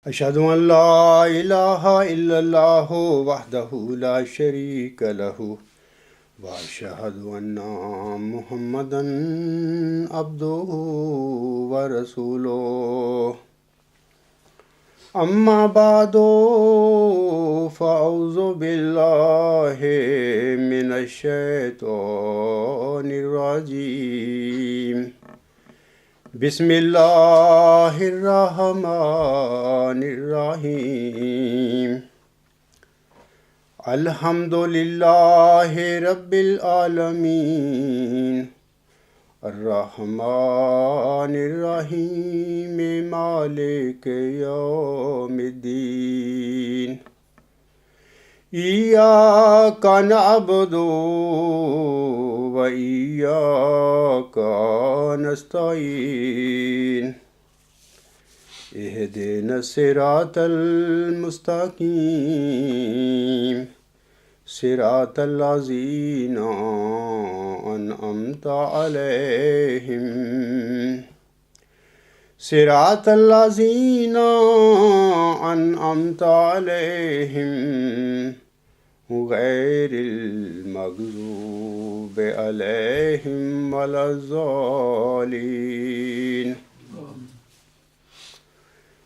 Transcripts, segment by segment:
أشهد أن لا إله إلا الله وحده لا شريك له وأشهد أن محمدا عبده ورسوله أما بعد فأعوذ بالله من الشيطان الرجيم بسم الله الرحمن الرحيم الحمد لله رب العالمين الرحمن الرحيم مالك يوم الدين إياك نعبد وإياك نستعين اهدنا الصراط المستقيم صراط الذين أنعمت عليهم صراط الذين أنعمت عليهم غير المغضوب عليهم ولا الضالين۔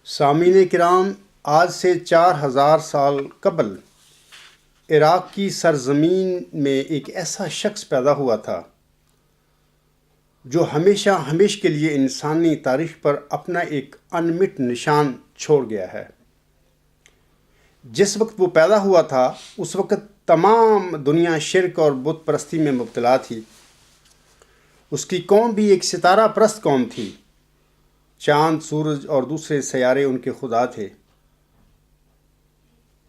سامعین کرام، آج سے 4000 سال قبل عراق کی سرزمین میں ایک ایسا شخص پیدا ہوا تھا جو ہمیشہ کے لیے انسانی تاریخ پر اپنا ایک انمٹ نشان چھوڑ گیا ہے۔ جس وقت وہ پیدا ہوا تھا اس وقت تمام دنیا شرک اور بت پرستی میں مبتلا تھی۔ اس کی قوم بھی ایک ستارہ پرست قوم تھی۔ چاند، سورج اور دوسرے سیارے ان کے خدا تھے،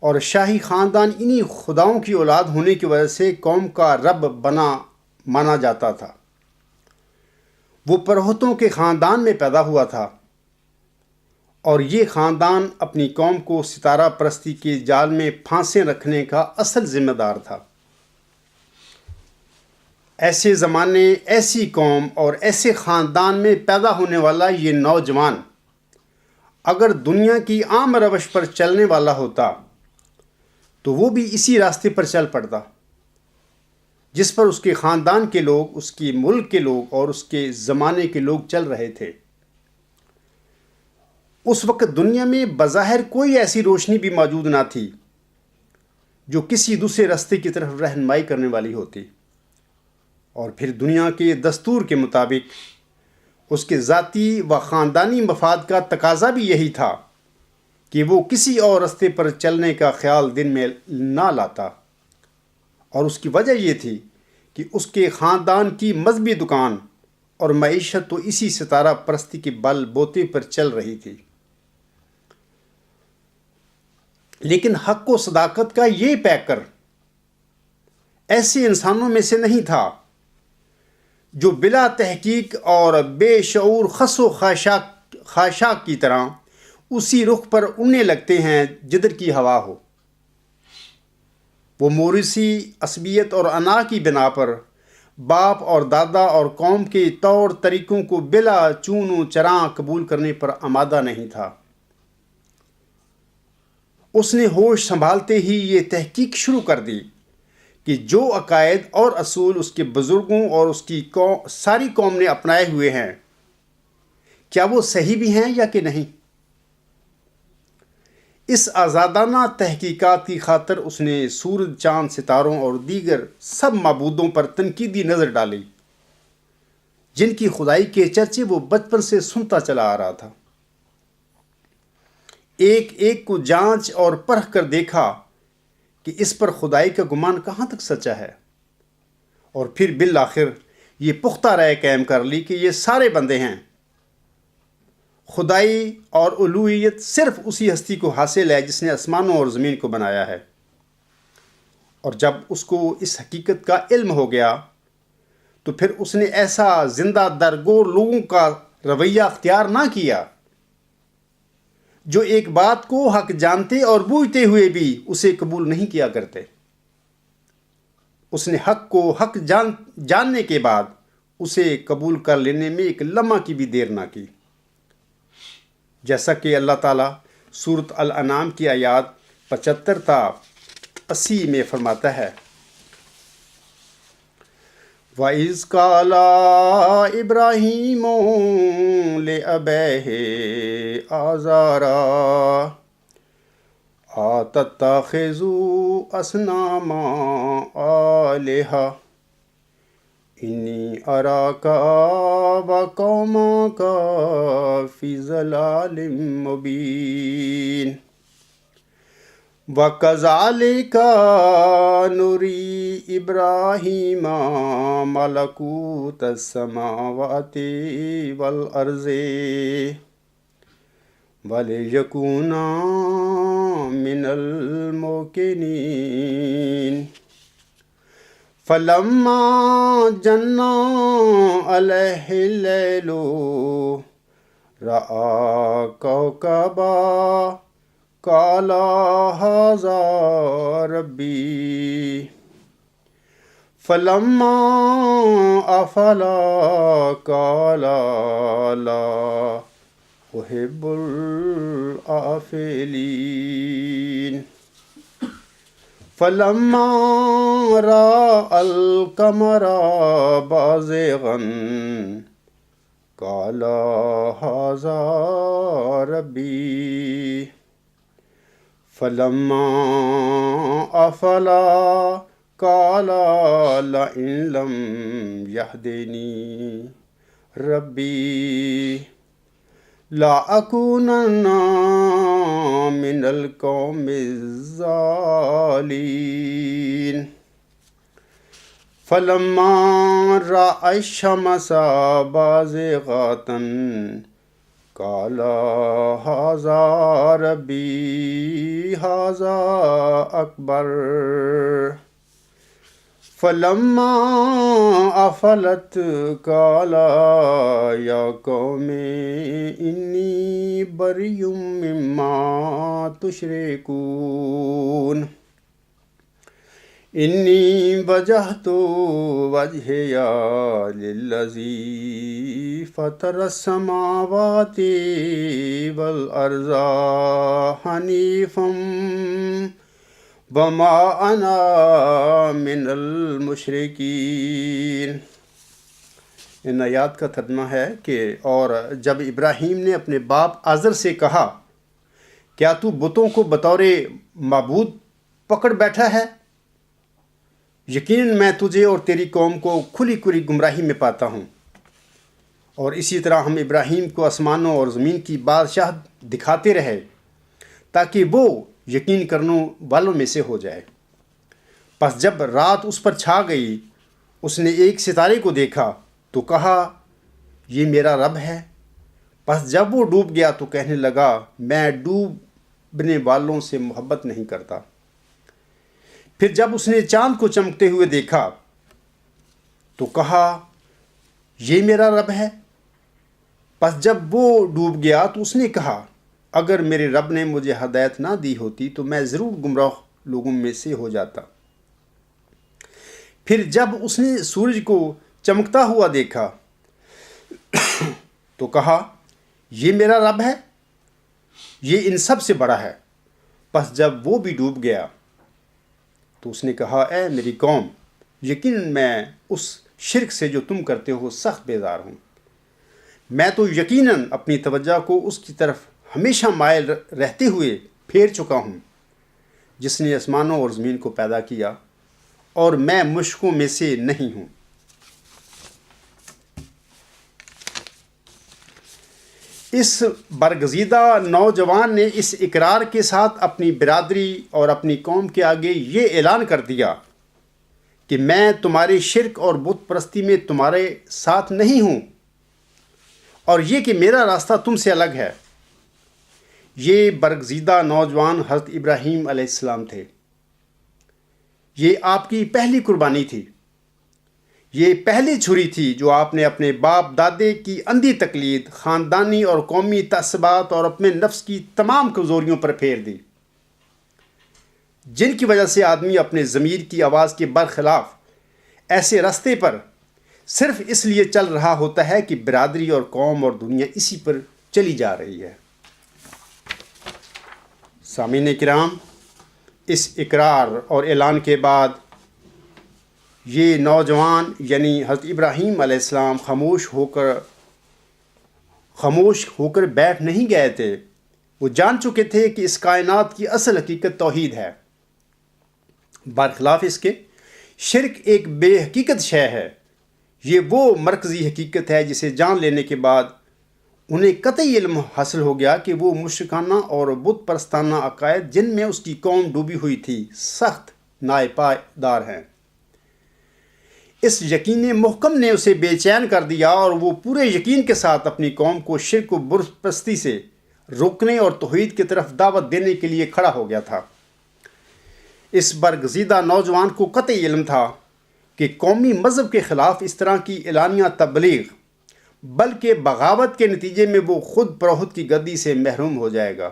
اور شاہی خاندان انہی خداؤں کی اولاد ہونے کی وجہ سے قوم کا رب مانا جاتا تھا۔ وہ پرہتوں کے خاندان میں پیدا ہوا تھا، اور یہ خاندان اپنی قوم کو ستارہ پرستی کے جال میں پھانسے رکھنے کا اصل ذمہ دار تھا۔ ایسے زمانے، ایسی قوم اور ایسے خاندان میں پیدا ہونے والا یہ نوجوان اگر دنیا کی عام روش پر چلنے والا ہوتا تو وہ بھی اسی راستے پر چل پڑتا جس پر اس کے خاندان کے لوگ، اس کے ملک کے لوگ اور اس کے زمانے کے لوگ چل رہے تھے۔ اس وقت دنیا میں بظاہر کوئی ایسی روشنی بھی موجود نہ تھی جو کسی دوسرے راستے کی طرف رہنمائی کرنے والی ہوتی، اور پھر دنیا کے دستور کے مطابق اس کے ذاتی و خاندانی مفاد کا تقاضا بھی یہی تھا کہ وہ کسی اور راستے پر چلنے کا خیال دل میں نہ لاتا، اور اس کی وجہ یہ تھی کہ اس کے خاندان کی مذہبی دکان اور معیشت تو اسی ستارہ پرستی کے بل بوتے پر چل رہی تھی۔ لیکن حق و صداقت کا یہ پیکر ایسے انسانوں میں سے نہیں تھا جو بلا تحقیق اور بے شعور خس و خاشاک کی طرح اسی رخ پر اڑنے لگتے ہیں جدھر کی ہوا ہو۔ وہ موروثی عصبیت اور انا کی بنا پر باپ اور دادا اور قوم کے طور طریقوں کو بلا چون و چراں قبول کرنے پر آمادہ نہیں تھا۔ اس نے ہوش سنبھالتے ہی یہ تحقیق شروع کر دی کہ جو عقائد اور اصول اس کے بزرگوں اور اس کی ساری قوم نے اپنائے ہوئے ہیں، کیا وہ صحیح بھی ہیں یا کہ نہیں۔ اس آزادانہ تحقیقات کی خاطر اس نے سورج، چاند، ستاروں اور دیگر سب معبودوں پر تنقیدی نظر ڈالی جن کی خدائی کے چرچے وہ بچپن سے سنتا چلا آ رہا تھا۔ ایک ایک کو جانچ اور پرکھ کر دیکھا کہ اس پر خدائی کا گمان کہاں تک سچا ہے، اور پھر بالآخر یہ پختہ رائے قائم کر لی کہ یہ سارے بندے ہیں۔ خدائی اور الوہیت صرف اسی ہستی کو حاصل ہے جس نے آسمانوں اور زمین کو بنایا ہے، اور جب اس کو اس حقیقت کا علم ہو گیا تو پھر اس نے ایسا زندہ درگور لوگوں کا رویہ اختیار نہ کیا جو ایک بات کو حق جانتے اور بوجھتے ہوئے بھی اسے قبول نہیں کیا کرتے۔ اس نے حق کو حق جاننے کے بعد اسے قبول کر لینے میں ایک لمحہ کی بھی دیر نہ کی۔ جیسا کہ اللہ تعالیٰ سورۃ الانعام کی آیات 75 تا 80 میں فرماتا ہے وَإِذْ قَالَ إِبْرَاهِيمُ لِأَبِيهِ آزَارَ أَتَتَّخِذُ أَصْنَامًا آلِهَةً إِنِّي أَرَاكَ وَقَوْمَكَ فِي ضَلَالٍ مُّبِينٍ وَكَذَلِكَ نُرِي إِبْرَاهِيمَ مَلَكُوتَ السَّمَاوَاتِ وَالْأَرْضِ وَلِيَكُونَ مِنَ الْمُوقِنِينَ فَلَمَّا جَنَّ عَلَيْهِ اللَّيْلُ رَأَى كَوْكَبًا قَالَ هَٰذَا رَبِّي فَلَمَّا أَفَلَ قَالَ لَا أُحِبُّ الْآفِلِينَ فَلَمَّا رَأَى الْقَمَرَ بَازِغًا قَالَ هَٰذَا رَبِّي فَلَمَّا أَفَلَ قَالَ لَئِن لَّمْ يَهْدِنِي رَبِّي لَأَكُونَنَّ مِنَ الْقَوْمِ الضَّالِّينَ فَلَمَّا رَأَى الشَّمْسَ بَازِغَةً قَالَ هَٰذَا رَبِّي هَٰذَا أَكْبَرُ فَلَمَّا أَفَلَتْ قَالَ يَا قَوْمِ إِنِّي بَرِيءٌ مِّمَّا تُشْرِكُونَ إِنِّي وَجَّهْتُ وَجْهِيَ لِلَّذِي فَطَرَ السَّمَاوَاتِ وَالْأَرْضَ حَنِيفًا وَمَا أَنَا مِنَ الْمُشْرِكِينَ۔ ان آیات کا ترجمہ ہے کہ اور جب ابراہیم نے اپنے باپ آزر سے کہا کیا تو بتوں کو بطور معبود پکڑ بیٹھا ہے؟ یقیناً میں تجھے اور تیری قوم کو کھلی کھلی گمراہی میں پاتا ہوں۔ اور اسی طرح ہم ابراہیم کو آسمانوں اور زمین کی بادشاہت دکھاتے رہے تاکہ وہ یقین کرنے والوں میں سے ہو جائے۔ پس جب رات اس پر چھا گئی اس نے ایک ستارے کو دیکھا تو کہا یہ میرا رب ہے۔ پس جب وہ ڈوب گیا تو کہنے لگا میں ڈوبنے والوں سے محبت نہیں کرتا۔ پھر جب اس نے چاند کو چمکتے ہوئے دیکھا تو کہا یہ میرا رب ہے۔ پس جب وہ ڈوب گیا تو اس نے کہا اگر میرے رب نے مجھے ہدایت نہ دی ہوتی تو میں ضرور گمراہ لوگوں میں سے ہو جاتا۔ پھر جب اس نے سورج کو چمکتا ہوا دیکھا تو کہا یہ میرا رب ہے، یہ ان سب سے بڑا ہے۔ پس جب وہ بھی ڈوب گیا تو اس نے کہا اے میری قوم یقیناً میں اس شرک سے جو تم کرتے ہو سخت بیزار ہوں۔ میں تو یقیناً اپنی توجہ کو اس کی طرف ہمیشہ مائل رہتے ہوئے پھیر چکا ہوں جس نے آسمانوں اور زمین کو پیدا کیا، اور میں مشرکوں میں سے نہیں ہوں۔ اس برگزیدہ نوجوان نے اس اقرار کے ساتھ اپنی برادری اور اپنی قوم کے آگے یہ اعلان کر دیا کہ میں تمہارے شرک اور بت پرستی میں تمہارے ساتھ نہیں ہوں، اور یہ کہ میرا راستہ تم سے الگ ہے۔ یہ برگزیدہ نوجوان حضرت ابراہیم علیہ السلام تھے۔ یہ آپ کی پہلی قربانی تھی، یہ پہلی چھری تھی جو آپ نے اپنے باپ دادے کی اندھی تقلید، خاندانی اور قومی تعصبات اور اپنے نفس کی تمام کمزوریوں پر پھیر دی، جن کی وجہ سے آدمی اپنے ضمیر کی آواز کے برخلاف ایسے راستے پر صرف اس لیے چل رہا ہوتا ہے کہ برادری اور قوم اور دنیا اسی پر چلی جا رہی ہے۔ سامعین کرام، اس اقرار اور اعلان کے بعد یہ نوجوان یعنی حضرت ابراہیم علیہ السلام خاموش ہو کر بیٹھ نہیں گئے تھے۔ وہ جان چکے تھے کہ اس کائنات کی اصل حقیقت توحید ہے، برخلاف اس کے شرک ایک بے حقیقت شے ہے۔ یہ وہ مرکزی حقیقت ہے جسے جان لینے کے بعد انہیں قطعی علم حاصل ہو گیا کہ وہ مشرکانہ اور بت پرستانہ عقائد جن میں اس کی قوم ڈوبی ہوئی تھی سخت ناپائیدار ہیں۔ اس یقین محکم نے اسے بے چین کر دیا اور وہ پورے یقین کے ساتھ اپنی قوم کو شرک و بت پرستی سے روکنے اور توحید کی طرف دعوت دینے کے لیے کھڑا ہو گیا تھا۔ اس برگزیدہ نوجوان کو قطعی علم تھا کہ قومی مذہب کے خلاف اس طرح کی اعلانیہ تبلیغ بلکہ بغاوت کے نتیجے میں وہ خود پروہت کی گدی سے محروم ہو جائے گا۔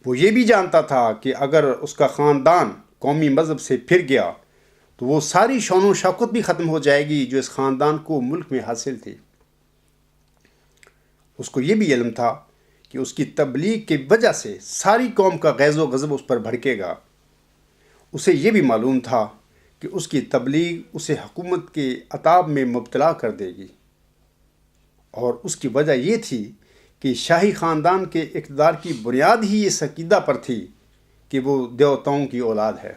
وہ یہ بھی جانتا تھا کہ اگر اس کا خاندان قومی مذہب سے پھر گیا تو وہ ساری شان و شوکت بھی ختم ہو جائے گی جو اس خاندان کو ملک میں حاصل تھی۔ اس کو یہ بھی علم تھا کہ اس کی تبلیغ کی وجہ سے ساری قوم کا غیظ و غضب اس پر بھڑکے گا۔ اسے یہ بھی معلوم تھا کہ اس کی تبلیغ اسے حکومت کے عتاب میں مبتلا کر دے گی، اور اس کی وجہ یہ تھی کہ شاہی خاندان کے اقتدار کی بنیاد ہی اس عقیدہ پر تھی کہ وہ دیوتاؤں کی اولاد ہے۔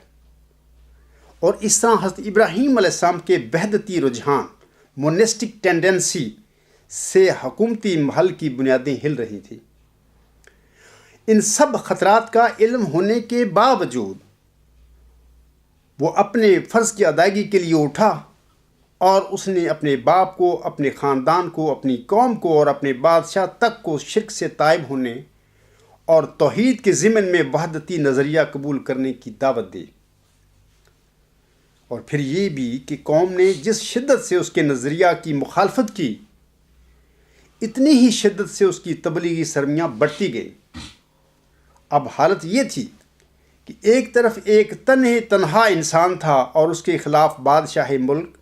اور اس طرح حضرت ابراہیم علیہ السلام کے وحدتی رجحان مونسٹک ٹینڈنسی سے حکومتی محل کی بنیادیں ہل رہی تھیں۔ ان سب خطرات کا علم ہونے کے باوجود وہ اپنے فرض کی ادائیگی کے لیے اٹھا، اور اس نے اپنے باپ کو، اپنے خاندان کو، اپنی قوم کو اور اپنے بادشاہ تک کو شرک سے تائب ہونے اور توحید کے ضمن میں وحدتی نظریہ قبول کرنے کی دعوت دی۔ اور پھر یہ بھی کہ قوم نے جس شدت سے اس کے نظریہ کی مخالفت کی، اتنی ہی شدت سے اس کی تبلیغی سرگرمیاں بڑھتی گئیں۔ اب حالت یہ تھی کہ ایک طرف ایک تنہا انسان تھا اور اس کے خلاف بادشاہ ملک،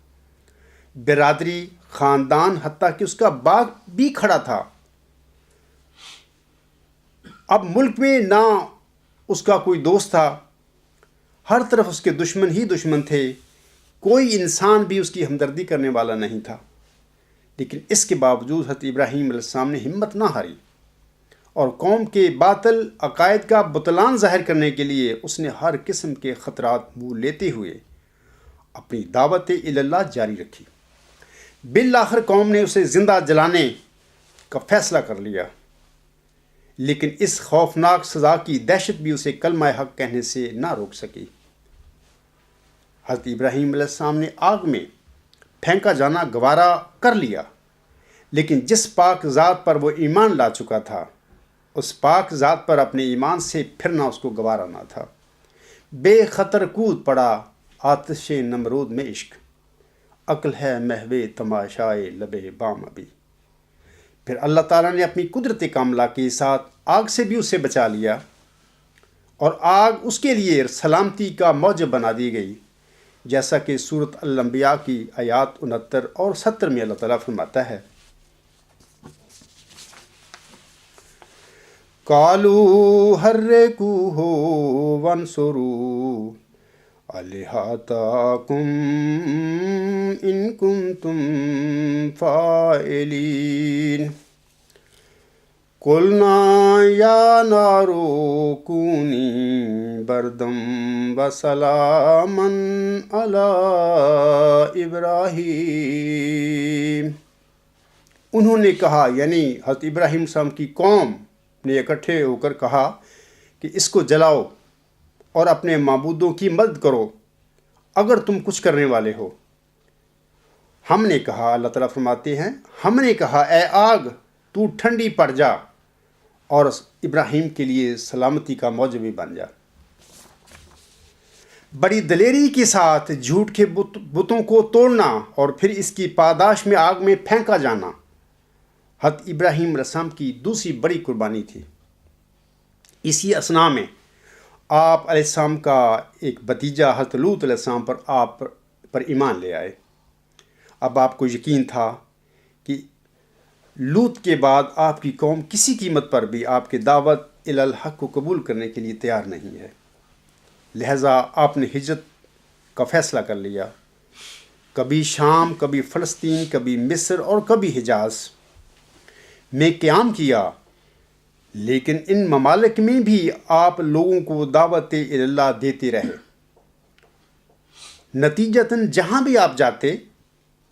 برادری، خاندان، حتیٰ کہ اس کا باغ بھی کھڑا تھا۔ اب ملک میں نہ اس کا کوئی دوست تھا، ہر طرف اس کے دشمن ہی دشمن تھے، کوئی انسان بھی اس کی ہمدردی کرنے والا نہیں تھا۔ لیکن اس کے باوجود حضرت ابراہیم علیہ السلام نے ہمت نہ ہاری، اور قوم کے باطل عقائد کا بطلان ظاہر کرنے کے لیے اس نے ہر قسم کے خطرات منہ لیتے ہوئے اپنی دعوت اللہ جاری رکھی۔ بالآخر قوم نے اسے زندہ جلانے کا فیصلہ کر لیا، لیکن اس خوفناک سزا کی دہشت بھی اسے کلمہ حق کہنے سے نہ روک سکی۔ حضرت ابراہیم علیہ السلام نے آگ میں پھینکا جانا گوارا کر لیا، لیکن جس پاک ذات پر وہ ایمان لا چکا تھا، اس پاک ذات پر اپنے ایمان سے پھرنا اس کو گوارا نہ تھا۔ بے خطر کود پڑا آتش نمرود میں عشق، عقل ہے محو تماشائے لب بام ابھی۔ پھر اللہ تعالیٰ نے اپنی قدرت کاملہ کے ساتھ آگ سے بھی اسے بچا لیا، اور آگ اس کے لیے سلامتی کا موجب بنا دی گئی، جیسا کہ سورۃ الانبیاء کی آیات 69 اور 70 میں اللہ تعالیٰ فرماتا ہے: قالوا حرقوه وانصروا آلهتكم إن كنتم فاعلين قلنا يا نار كوني بردا وسلاما على إبراهيم۔ انہوں نے کہا، یعنی حضرت ابراہیم علیہ السلام کی قوم نے اکٹھے ہو کر کہا کہ اس کو جلاؤ اور اپنے معبودوں کی مدد کرو اگر تم کچھ کرنے والے ہو۔ ہم نے کہا، اللہ تعالیٰ فرماتے ہیں، ہم نے کہا اے آگ تو ٹھنڈی پڑ جا اور ابراہیم کے لیے سلامتی کا موجب بن جا۔ بڑی دلیری کے ساتھ جھوٹ کے بتوں کو توڑنا اور پھر اس کی پاداش میں آگ میں پھینکا جانا حضرت ابراہیم علیہ السلام کی دوسری بڑی قربانی تھی۔ اسی اثناء میں آپ علیہ السلام کا ایک بھتیجا حضرت لوط علیہ السلام آپ پر ایمان لے آئے۔ اب آپ کو یقین تھا کہ لوط کے بعد آپ کی قوم کسی قیمت پر بھی آپ کے دعوت الی الحق کو قبول کرنے کے لیے تیار نہیں ہے، لہٰذا آپ نے ہجرت کا فیصلہ کر لیا، کبھی شام، کبھی فلسطین، کبھی مصر اور کبھی حجاز میں قیام کیا، لیکن ان ممالک میں بھی آپ لوگوں کو دعوت اللہ دیتے رہے۔ نتیجتاً جہاں بھی آپ جاتے،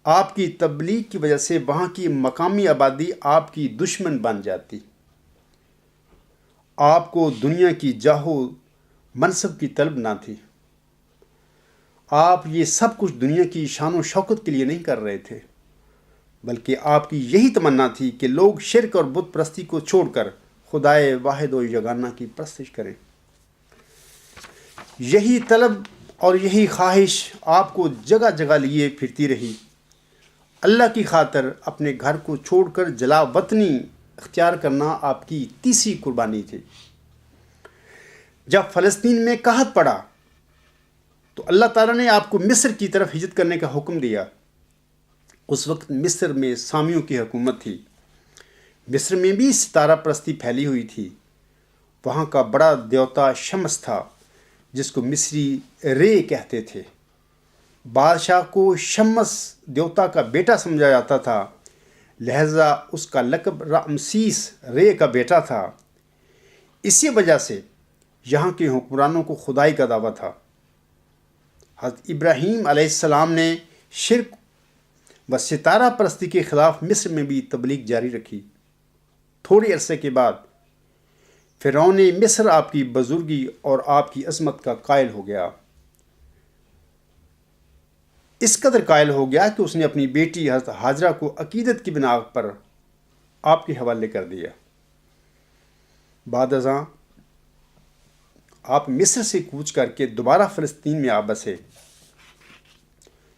آپ کی تبلیغ کی وجہ سے وہاں کی مقامی آبادی آپ کی دشمن بن جاتی۔ آپ کو دنیا کی جاہ و منصب کی طلب نہ تھی، آپ یہ سب کچھ دنیا کی شان و شوکت کے لیے نہیں کر رہے تھے، بلکہ آپ کی یہی تمنا تھی کہ لوگ شرک اور بت پرستی کو چھوڑ کر خدائے واحد و یگانہ کی پرستش کریں۔ یہی طلب اور یہی خواہش آپ کو جگہ جگہ لیے پھرتی رہی۔ اللہ کی خاطر اپنے گھر کو چھوڑ کر جلا وطنی اختیار کرنا آپ کی تیسری قربانی تھی۔ جب فلسطین میں قحط پڑا تو اللہ تعالیٰ نے آپ کو مصر کی طرف ہجرت کرنے کا حکم دیا۔ اس وقت مصر میں سامیوں کی حکومت تھی۔ مصر میں بھی ستارہ پرستی پھیلی ہوئی تھی۔ وہاں کا بڑا دیوتا شمس تھا، جس کو مصری رے کہتے تھے۔ بادشاہ کو شمس دیوتا کا بیٹا سمجھا جاتا تھا، لہذا اس کا لقب رامسیس رے کا بیٹا تھا۔ اسی وجہ سے یہاں کے حکمرانوں کو خدائی کا دعویٰ تھا۔ حضرت ابراہیم علیہ السلام نے شرک و ستارہ پرستی کے خلاف مصر میں بھی تبلیغ جاری رکھی۔ تھوڑے عرصے کے بعد فرعون مصر آپ کی بزرگی اور آپ کی عظمت کا قائل ہو گیا۔ اس قدر قائل ہو گیا کہ اس نے اپنی بیٹی حضرت ہاجرہ کو عقیدت کی بنا پر آپ کے حوالے کر دیا۔ بعد ازاں آپ مصر سے کوچ کر کے دوبارہ فلسطین میں آ بسے۔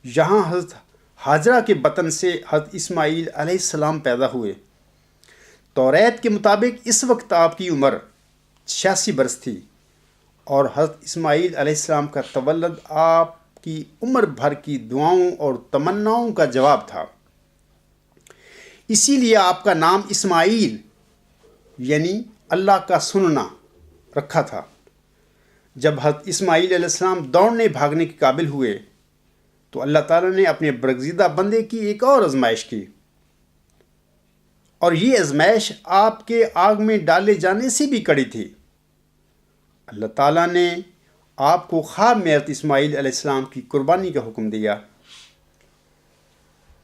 یہاں حضرت ہاجرہ کے بطن سے حضرت اسماعیل علیہ السلام پیدا ہوئے۔ توریت کے مطابق اس وقت آپ کی عمر 86 برس تھی، اور حضرت اسماعیل علیہ السلام کا تولد آپ کی عمر بھر کی دعاؤں اور تمناؤں کا جواب تھا۔ اسی لیے آپ کا نام اسماعیل یعنی اللہ کا سننا رکھا تھا۔ جب حضرت اسماعیل علیہ السلام دوڑنے بھاگنے کے قابل ہوئے تو اللہ تعالیٰ نے اپنے برگزیدہ بندے کی ایک اور آزمائش کی، اور یہ آزمائش آپ کے آگ میں ڈالے جانے سے بھی کڑی تھی۔ اللہ تعالیٰ نے آپ کو خواب میں حضرت اسماعیل علیہ السلام کی قربانی کا حکم دیا۔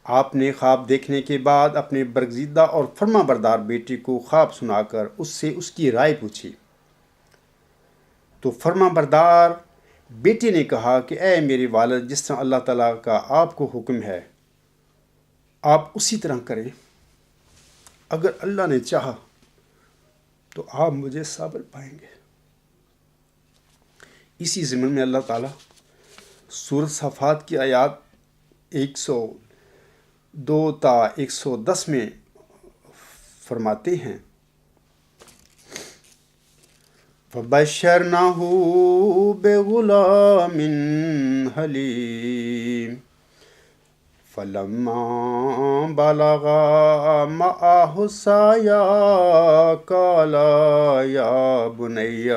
آپ نے خواب دیکھنے کے بعد اپنے برگزیدہ اور فرما بردار بیٹے کو خواب سنا کر اس سے اس کی رائے پوچھی، تو فرما بردار بیٹے نے کہا کہ اے میرے والد، جس طرح اللہ تعالیٰ کا آپ کو حکم ہے آپ اسی طرح کریں۔ اگر اللہ نے چاہا تو آپ مجھے صابر پائیں گے۔ اسی ضمن میں اللہ تعالیٰ سورۃ صافات کی آیات 102 تا 110 میں فرماتے ہیں، فَبَشَّرْنَاهُ بِغُلَامٍ حَلِيمٍ فَلَمَّا بَلَغَ مَعَهُ السَّعْيَ قَالَ يَا بُنَيَّ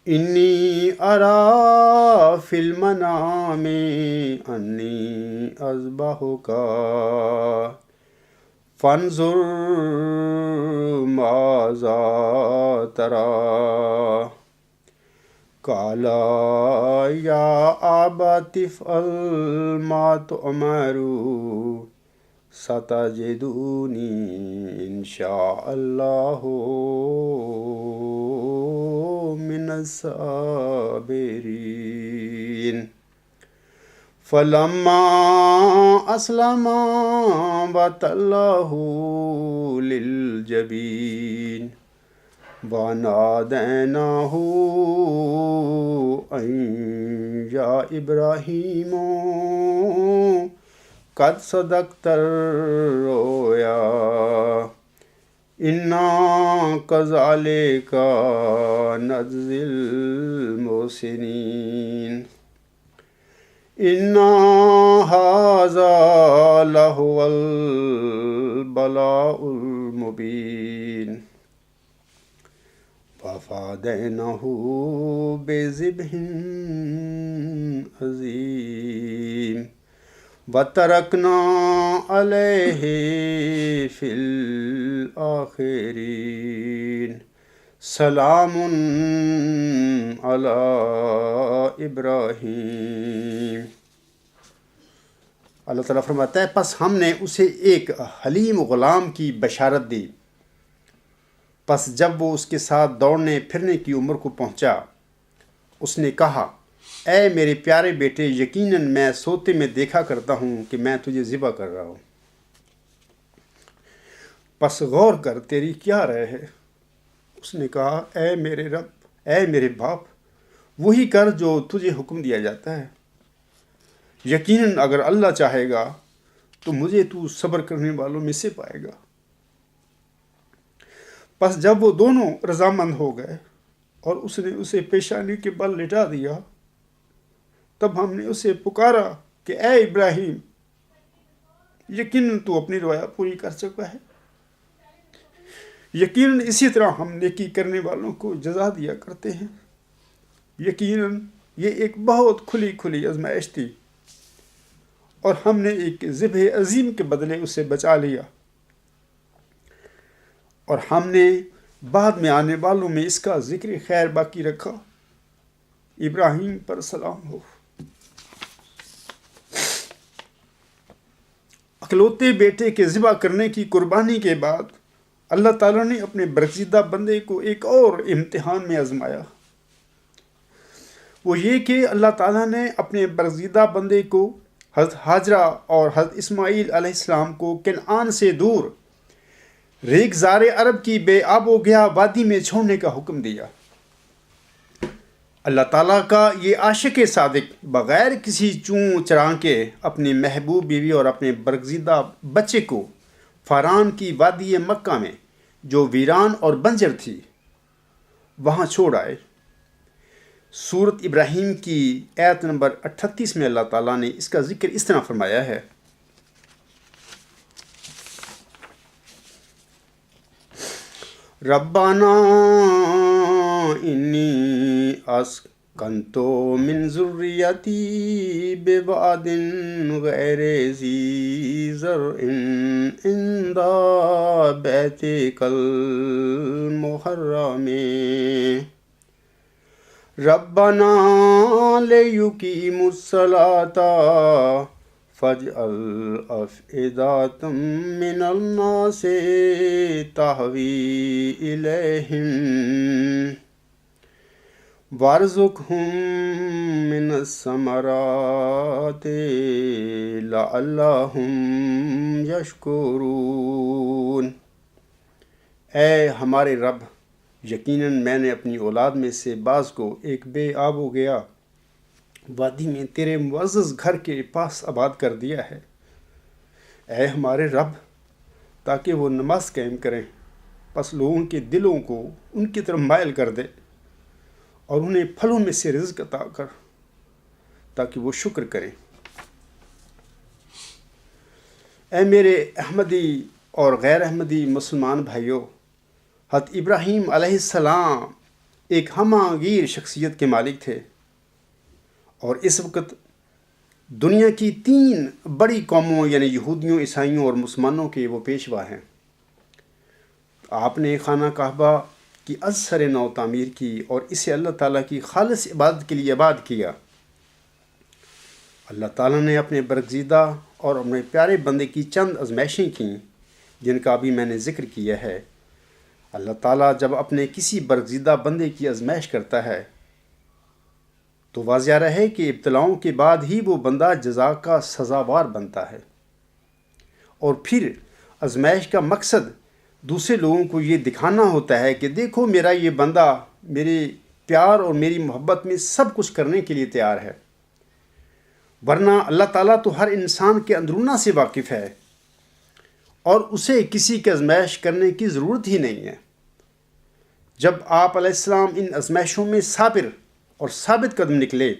إِنِّي أَرَىٰ فِي الْمَنَامِ أَنِّي أَذْبَحُكَ فانظر ماذا ترى قال يا أبت افعل ما تؤمر ستجدني إن شاء الله من الصابرين فَلَمَّا أَسْلَمَا وَتَلَّهُ لِلْجَبِينِ وَنَادَيْنَاهُ أَن يَا إِبْرَاهِيمُ قَدْ صَدَقْتَ الرُّؤْيَا إِنَّا كَذَلِكَ نَجْزِي الْمُحْسِنِينَ إِنَّ هَذَا لَهُوَ الْبَلَاءُ الْمُبِينُ۔ ففديناه بذبح عظيم وتركنا عليه في الآخرين سلام على ابراہیم۔ اللہ تعالیٰ فرماتا ہے پس ہم نے اسے ایک حلیم غلام کی بشارت دی۔ پس جب وہ اس کے ساتھ دوڑنے پھرنے کی عمر کو پہنچا، اس نے کہا اے میرے پیارے بیٹے، یقیناً میں سوتے میں دیکھا کرتا ہوں کہ میں تجھے ذبح کر رہا ہوں، پس غور کر تیری کیا رائے ہے؟ اس نے کہا اے میرے رب، اے میرے باپ، وہی کر جو تجھے حکم دیا جاتا ہے، یقیناً اگر اللہ چاہے گا تو مجھے تو صبر کرنے والوں میں سے پائے گا۔ پس جب وہ دونوں رضامند ہو گئے اور اس نے اسے پیشانی کے بل لٹا دیا، تب ہم نے اسے پکارا کہ اے ابراہیم، یقیناً تو اپنی رویا پوری کر چکا ہے، یقیناً اسی طرح ہم نیکی کرنے والوں کو جزا دیا کرتے ہیں۔ یقیناً یہ ایک بہت کھلی آزمائش تھی، اور ہم نے ایک ذبح عظیم کے بدلے اسے بچا لیا، اور ہم نے بعد میں آنے والوں میں اس کا ذکر خیر باقی رکھا۔ ابراہیم پر سلام ہو۔ اکلوتے بیٹے کے ذبح کرنے کی قربانی کے بعد اللہ تعالیٰ نے اپنے برگزیدہ بندے کو ایک اور امتحان میں آزمایا۔ وہ یہ کہ اللہ تعالیٰ نے اپنے برگزیدہ بندے کو حضرت ہاجرہ اور حضرت اسماعیل علیہ السلام کو کنعان سے دور ریگزار عرب کی بے آب و گیا وادی میں چھوڑنے کا حکم دیا۔ اللہ تعالیٰ کا یہ عاشق صادق بغیر کسی چون چراں کے اپنی محبوب بیوی اور اپنے برگزیدہ بچے کو فاران کی وادی مکہ میں جو ویران اور بنجر تھی وہاں چھوڑ آئے۔ سورت ابراہیم کی آیت نمبر 38 میں اللہ تعالیٰ نے اس کا ذکر اس طرح فرمایا ہے، ربنا انی اسکنت من ذریتی بواد غیر ذی زرع عند بیتک المحرم ربنا لیقیموا الصلاۃ فاجعل افئدة من الناس تهوی الیہم وارزقهم من الثمرات لعلهم یشکرون۔ اے ہمارے رب، یقیناً میں نے اپنی اولاد میں سے بعض کو ایک بے آب و گیا وادی میں تیرے معزز گھر کے پاس آباد کر دیا ہے۔ اے ہمارے رب، تاکہ وہ نماز قائم کریں، پس لوگوں کے دلوں کو ان کی طرف مائل کر دے اور انہیں پھلوں میں سے رزق عطا کر تاکہ وہ شکر کریں۔ اے میرے احمدی اور غیر احمدی مسلمان بھائیوں، حضرت ابراہیم علیہ السلام ایک ہمہ گیر شخصیت کے مالک تھے، اور اس وقت دنیا کی 3 بڑی قوموں یعنی یہودیوں، عیسائیوں اور مسلمانوں کے وہ پیشوا ہیں۔ آپ نے خانہ کعبہ کی از سر نو تعمیر کی اور اسے اللہ تعالیٰ کی خالص عبادت کے لیے آباد کیا۔ اللہ تعالیٰ نے اپنے برگزیدہ اور اپنے پیارے بندے کی چند آزمائشیں کیں جن کا ابھی میں نے ذکر کیا ہے۔ اللہ تعالیٰ جب اپنے کسی برگزیدہ بندے کی آزمائش کرتا ہے تو واضح رہے کہ ابتلاؤں کے بعد ہی وہ بندہ جزا کا سزاوار بنتا ہے، اور پھر آزمائش کا مقصد دوسرے لوگوں کو یہ دکھانا ہوتا ہے کہ دیکھو میرا یہ بندہ میرے پیار اور میری محبت میں سب کچھ کرنے کے لیے تیار ہے، ورنہ اللہ تعالیٰ تو ہر انسان کے اندرونہ سے واقف ہے اور اسے کسی کی آزمائش کرنے کی ضرورت ہی نہیں ہے۔ جب آپ علیہ السلام ان آزمائشوں میں صابر اور ثابت قدم نکلے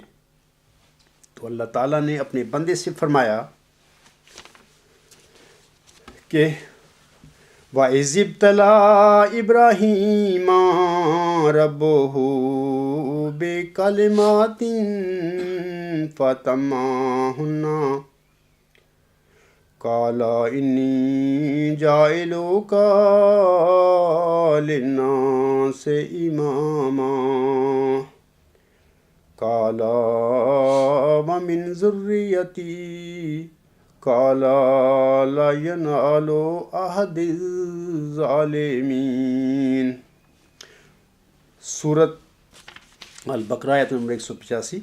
تو اللہ تعالیٰ نے اپنے بندے سے فرمایا کہ وَإِذِ ابْتَلَىٰ إِبْرَاهِيمَ رَبُّهُ بِكَلِمَاتٍ فَأَتَمَّهُنَّ قَالَ إِنِّي جَاعِلُكَ لِلنَّاسِ إِمَامًا قَالَ وَمِنْ ذُرِّيَّتِي قَالَ لَا يَنَالُ عَهْدِ الظَّالِمِينَ۔ سورۃ البقرہ آیت نمبر 185۔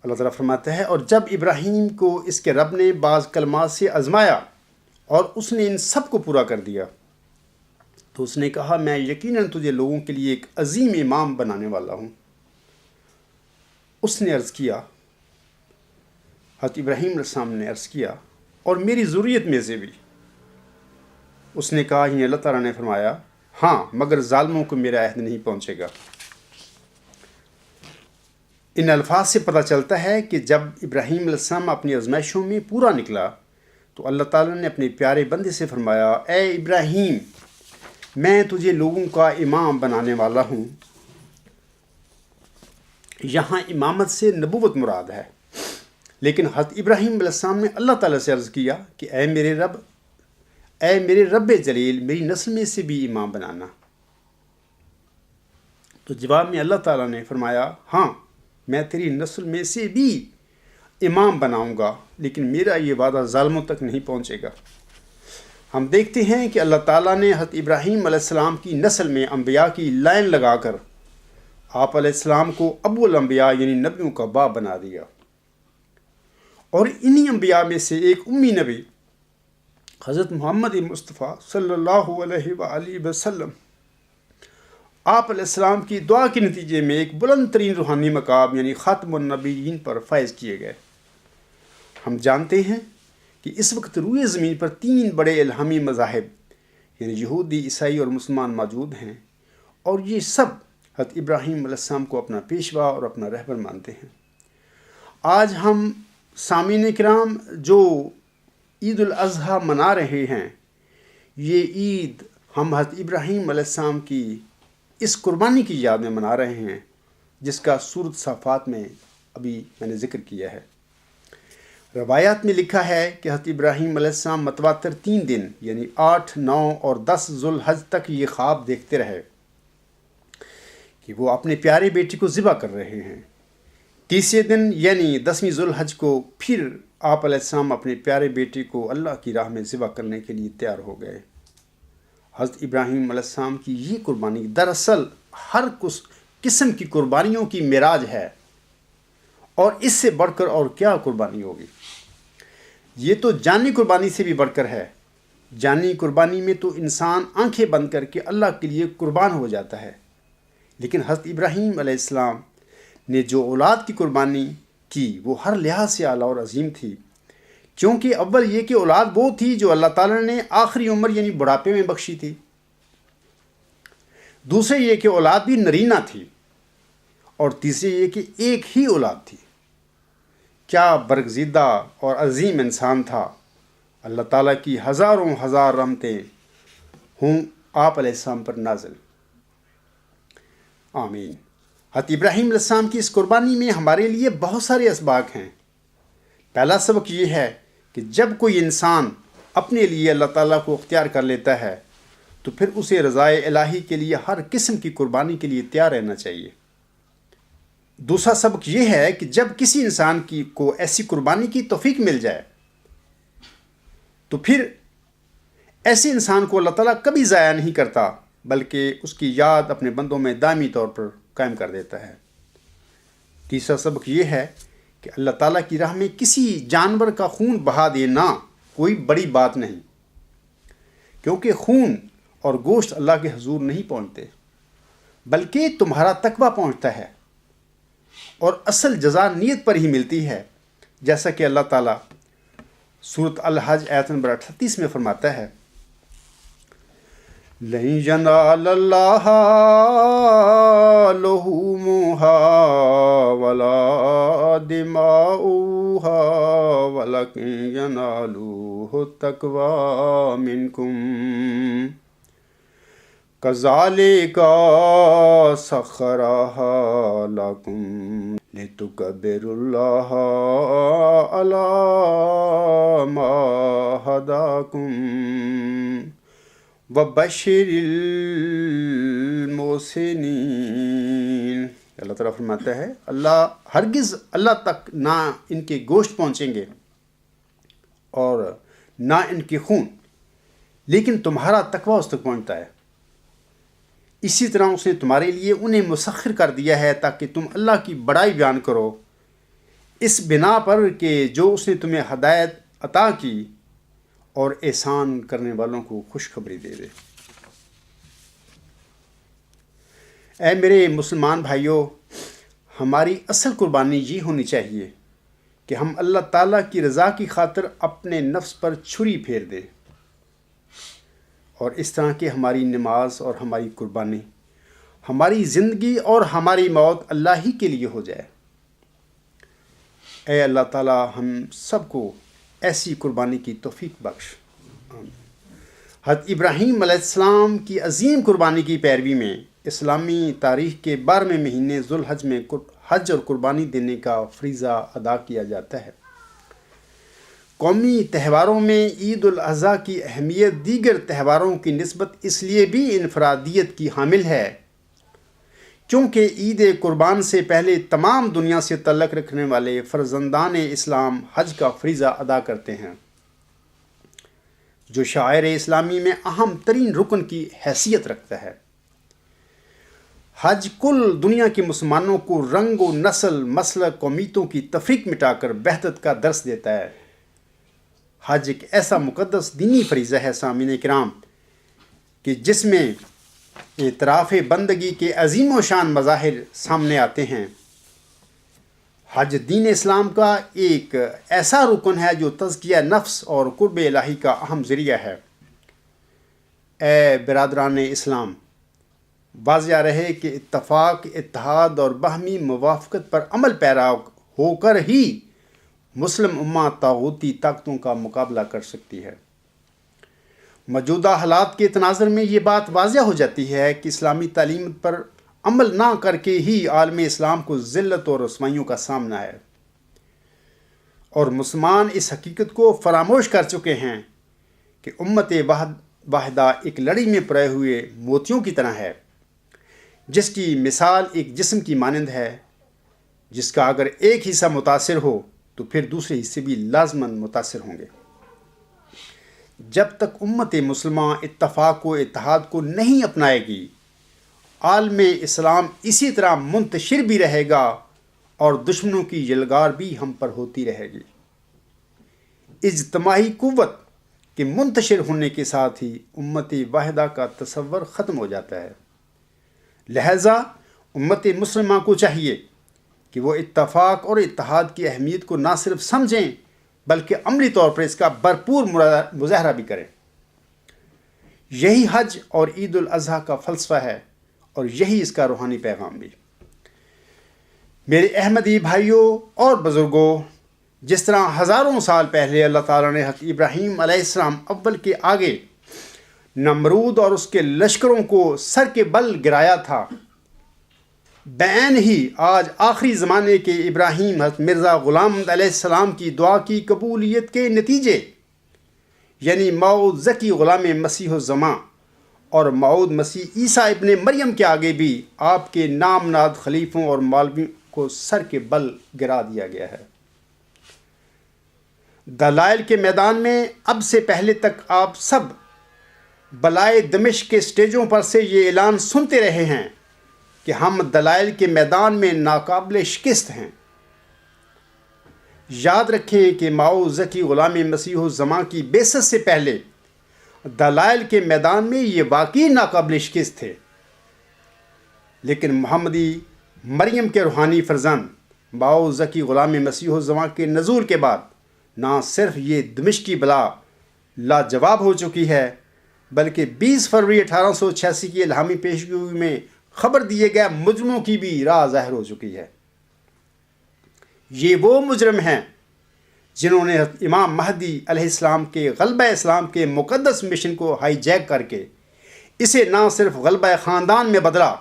اللہ تعالیٰ فرماتا ہے، اور جب ابراہیم کو اس کے رب نے بعض کلمات سے آزمایا اور اس نے ان سب کو پورا کر دیا تو اس نے کہا، میں یقیناً تجھے لوگوں کے لیے ایک عظیم امام بنانے والا ہوں۔ اس نے عرض کیا، حضرت ابراہیم علیہ السلام نے عرض کیا، اور میری ذریت میں سے بھی؟ اس نے کہا، یعنی اللہ تعالیٰ نے فرمایا، ہاں، مگر ظالموں کو میرا عہد نہیں پہنچے گا۔ ان الفاظ سے پتہ چلتا ہے کہ جب ابراہیم علیہ السلام اپنی آزمائشوں میں پورا نکلا تو اللہ تعالیٰ نے اپنے پیارے بندے سے فرمایا، اے ابراہیم، میں تجھے لوگوں کا امام بنانے والا ہوں۔ یہاں امامت سے نبوت مراد ہے، لیکن حضرت ابراہیم علیہ السلام نے اللہ تعالیٰ سے عرض کیا کہ اے میرے رب جلیل، میری نسل میں سے بھی امام بنانا۔ تو جواب میں اللہ تعالیٰ نے فرمایا، ہاں، میں تیری نسل میں سے بھی امام بناؤں گا، لیکن میرا یہ وعدہ ظالموں تک نہیں پہنچے گا۔ ہم دیکھتے ہیں کہ اللہ تعالیٰ نے حضرت ابراہیم علیہ السلام کی نسل میں انبیاء کی لائن لگا کر آپ علیہ السلام کو ابو الانبیاء یعنی نبیوں کا باپ بنا دیا، اور انہی انبیاء میں سے ایک امی نبی حضرت محمد مصطفیٰ صلی اللہ علیہ وآلہ وسلم آپ علیہ السلام کی دعا کے نتیجے میں ایک بلند ترین روحانی مقام یعنی خاتم النبیین پر فائز کیے گئے۔ ہم جانتے ہیں کہ اس وقت روئے زمین پر 3 بڑے الہامی مذاہب یعنی یہودی، عیسائی اور مسلمان موجود ہیں، اور یہ سب حضرت ابراہیم علیہ السلام کو اپنا پیشوا اور اپنا رہبر مانتے ہیں۔ آج ہم سامعین کرام جو عید الاضحیٰ منا رہے ہیں، یہ عید ہم حضرت ابراہیم علیہ السلام کی اس قربانی کی یاد میں منا رہے ہیں، جس کا سورۃ صافات میں ابھی میں نے ذکر کیا ہے۔ روایات میں لکھا ہے کہ حضرت ابراہیم علیہ السلام متواتر 3 دن یعنی 8، 9 اور 10 ذوالحج تک یہ خواب دیکھتے رہے کہ وہ اپنے پیارے بیٹی کو ذبح کر رہے ہیں۔ تیسرے دن یعنی 10ویں ذوالحج کو پھر آپ علیہ السلام اپنے پیارے بیٹے کو اللہ کی راہ میں ذبح کرنے کے لیے تیار ہو گئے۔ حضرت ابراہیم علیہ السلام کی یہ قربانی دراصل ہر قسم کی قربانیوں کی معراج ہے، اور اس سے بڑھ کر اور کیا قربانی ہوگی؟ یہ تو جانی قربانی سے بھی بڑھ کر ہے۔ جانی قربانی میں تو انسان آنکھیں بند کر کے اللہ کے لیے قربان ہو جاتا ہے، لیکن حضرت ابراہیم علیہ السلام نے جو اولاد کی قربانی کی وہ ہر لحاظ سے اعلیٰ اور عظیم تھی، کیونکہ اول یہ کہ اولاد وہ تھی جو اللہ تعالیٰ نے آخری عمر یعنی بڑھاپے میں بخشی تھی، دوسرے یہ کہ اولاد بھی نرینہ تھی، اور تیسرے یہ کہ ایک ہی اولاد تھی۔ کیا برگزیدہ اور عظیم انسان تھا! اللہ تعالیٰ کی ہزاروں ہزار رحمتیں ہوں آپ علیہ السلام پر نازل، آمین۔ حضرت ابراہیم علیہ السلام کی اس قربانی میں ہمارے لیے بہت سارے اسباق ہیں۔ پہلا سبق یہ ہے کہ جب کوئی انسان اپنے لیے اللہ تعالیٰ کو اختیار کر لیتا ہے تو پھر اسے رضائے الہی کے لیے ہر قسم کی قربانی کے لیے تیار رہنا چاہیے۔ دوسرا سبق یہ ہے کہ جب کسی انسان کو ایسی قربانی کی توفیق مل جائے تو پھر ایسے انسان کو اللہ تعالیٰ کبھی ضائع نہیں کرتا، بلکہ اس کی یاد اپنے بندوں میں دائمی طور پر قائم کر دیتا ہے۔ تیسرا سبق یہ ہے کہ اللہ تعالیٰ کی راہ میں کسی جانور کا خون بہا دینا کوئی بڑی بات نہیں، کیونکہ خون اور گوشت اللہ کے حضور نہیں پہنچتے، بلکہ تمہارا تقویٰ پہنچتا ہے، اور اصل جزا نیت پر ہی ملتی ہے، جیسا کہ اللہ تعالیٰ سورۃ الحج آیت نمبر 38 میں فرماتا ہے، لن ینال اللہ لحومہا ولا دماؤہا ولکن ینالوہ التقوی منکم کذالک سخرہا لکم لتکبروا اللہ علی ما ہداکم وبشر المحسنین۔ اللہ تعالیٰ فرماتا ہے ہرگز اللہ تک نہ ان کے گوشت پہنچیں گے اور نہ ان کے خون، لیکن تمہارا تقوی اس تک پہنچتا ہے۔ اسی طرح اس نے تمہارے لیے انہیں مسخر کر دیا ہے تاکہ تم اللہ کی بڑائی بیان کرو، اس بنا پر کہ جو اس نے تمہیں ہدایت عطا کی اور احسان کرنے والوں کو خوشخبری دے دے۔ اے میرے مسلمان بھائیوں، ہماری اصل قربانی یہ ہونی چاہیے کہ ہم اللہ تعالیٰ کی رضا کی خاطر اپنے نفس پر چھری پھیر دیں، اور اس طرح کہ ہماری نماز اور ہماری قربانی، ہماری زندگی اور ہماری موت اللہ ہی کے لیے ہو جائے۔ اے اللہ تعالیٰ ہم سب کو ایسی قربانی کی توفیق بخش۔ حضرت ابراہیم علیہ السلام کی عظیم قربانی کی پیروی میں اسلامی تاریخ کے 12ویں مہینے ذوالحج میں حج اور قربانی دینے کا فریضہ ادا کیا جاتا ہے۔ قومی تہواروں میں عید الاضحیٰ کی اہمیت دیگر تہواروں کی نسبت اس لیے بھی انفرادیت کی حامل ہے کیونکہ عید قربان سے پہلے تمام دنیا سے تعلق رکھنے والے فرزندان اسلام حج کا فریضہ ادا کرتے ہیں، جو شعائر اسلامی میں اہم ترین رکن کی حیثیت رکھتا ہے۔ حج کل دنیا کے مسلمانوں کو رنگ و نسل، مسلک، قومیتوں کی تفریق مٹا کر وحدت کا درس دیتا ہے۔ حج ایک ایسا مقدس دینی فریضہ ہے سامعین کرام کہ جس میں اعتراف بندگی کے عظیم و شان مظاہر سامنے آتے ہیں۔ حج دین اسلام کا ایک ایسا رکن ہے جو تزکیہ نفس اور قرب الہی کا اہم ذریعہ ہے۔ اے برادران اسلام، واضح رہے کہ اتفاق، اتحاد اور باہمی موافقت پر عمل پیرا ہو کر ہی مسلم امہ طاغوتی طاقتوں کا مقابلہ کر سکتی ہے۔ موجودہ حالات کے تناظر میں یہ بات واضح ہو جاتی ہے کہ اسلامی تعلیم پر عمل نہ کر کے ہی عالم اسلام کو ذلت اور رسوائیوں کا سامنا ہے، اور مسلمان اس حقیقت کو فراموش کر چکے ہیں کہ امت واحدہ ایک لڑی میں پرے ہوئے موتیوں کی طرح ہے، جس کی مثال ایک جسم کی مانند ہے، جس کا اگر ایک حصہ متاثر ہو تو پھر دوسرے حصے بھی لازماً متاثر ہوں گے۔ جب تک امت مسلمہ اتفاق و اتحاد کو نہیں اپنائے گی، عالم اسلام اسی طرح منتشر بھی رہے گا اور دشمنوں کی یلغار بھی ہم پر ہوتی رہے گی۔ اجتماعی قوت کے منتشر ہونے کے ساتھ ہی امت واحدہ کا تصور ختم ہو جاتا ہے۔ لہذا امت مسلمہ کو چاہیے کہ وہ اتفاق اور اتحاد کی اہمیت کو نہ صرف سمجھیں بلکہ عملی طور پر اس کا بھرپور مظاہرہ بھی کریں۔ یہی حج اور عید الاضحیٰ کا فلسفہ ہے اور یہی اس کا روحانی پیغام بھی۔ میرے احمدی بھائیوں اور بزرگوں، جس طرح ہزاروں سال پہلے اللہ تعالیٰ نے حضرت ابراہیم علیہ السلام اول کے آگے نمرود اور اس کے لشکروں کو سر کے بل گرایا تھا، بعین ہی آج آخری زمانے کے ابراہیم حضرت مرزا غلام احمد علیہ السلام کی دعا کی قبولیت کے نتیجے، یعنی موعود ذکی غلام مسیح الزماں اور موعود مسیح عیسیٰ ابن مریم کے آگے بھی آپ کے نامناد خلیفوں اور مولویوں کو سر کے بل گرا دیا گیا ہے۔ دلائل کے میدان میں اب سے پہلے تک آپ سب بلائے دمشق کے سٹیجوں پر سے یہ اعلان سنتے رہے ہیں کہ ہم دلائل کے میدان میں ناقابل شکست ہیں۔ یاد رکھیں کہ موعود ذکی غلام مسیح الزماں کی بعثت سے پہلے دلائل کے میدان میں یہ واقعی ناقابل شکست تھے، لیکن محمدی مریم کے روحانی فرزند موعود ذکی غلام مسیح الزماں کے نزول کے بعد نہ صرف یہ دمشقی بلا لاجواب ہو چکی ہے بلکہ 20 فروری 1886 کی الہامی پیشگوئی میں خبر دیے گئے مجرموں کی بھی راہ ظاہر ہو چکی ہے۔ یہ وہ مجرم ہیں جنہوں نے امام مہدی علیہ السلام کے غلبہ اسلام کے مقدس مشن کو ہائی جیک کر کے اسے نہ صرف غلبہ خاندان میں بدلا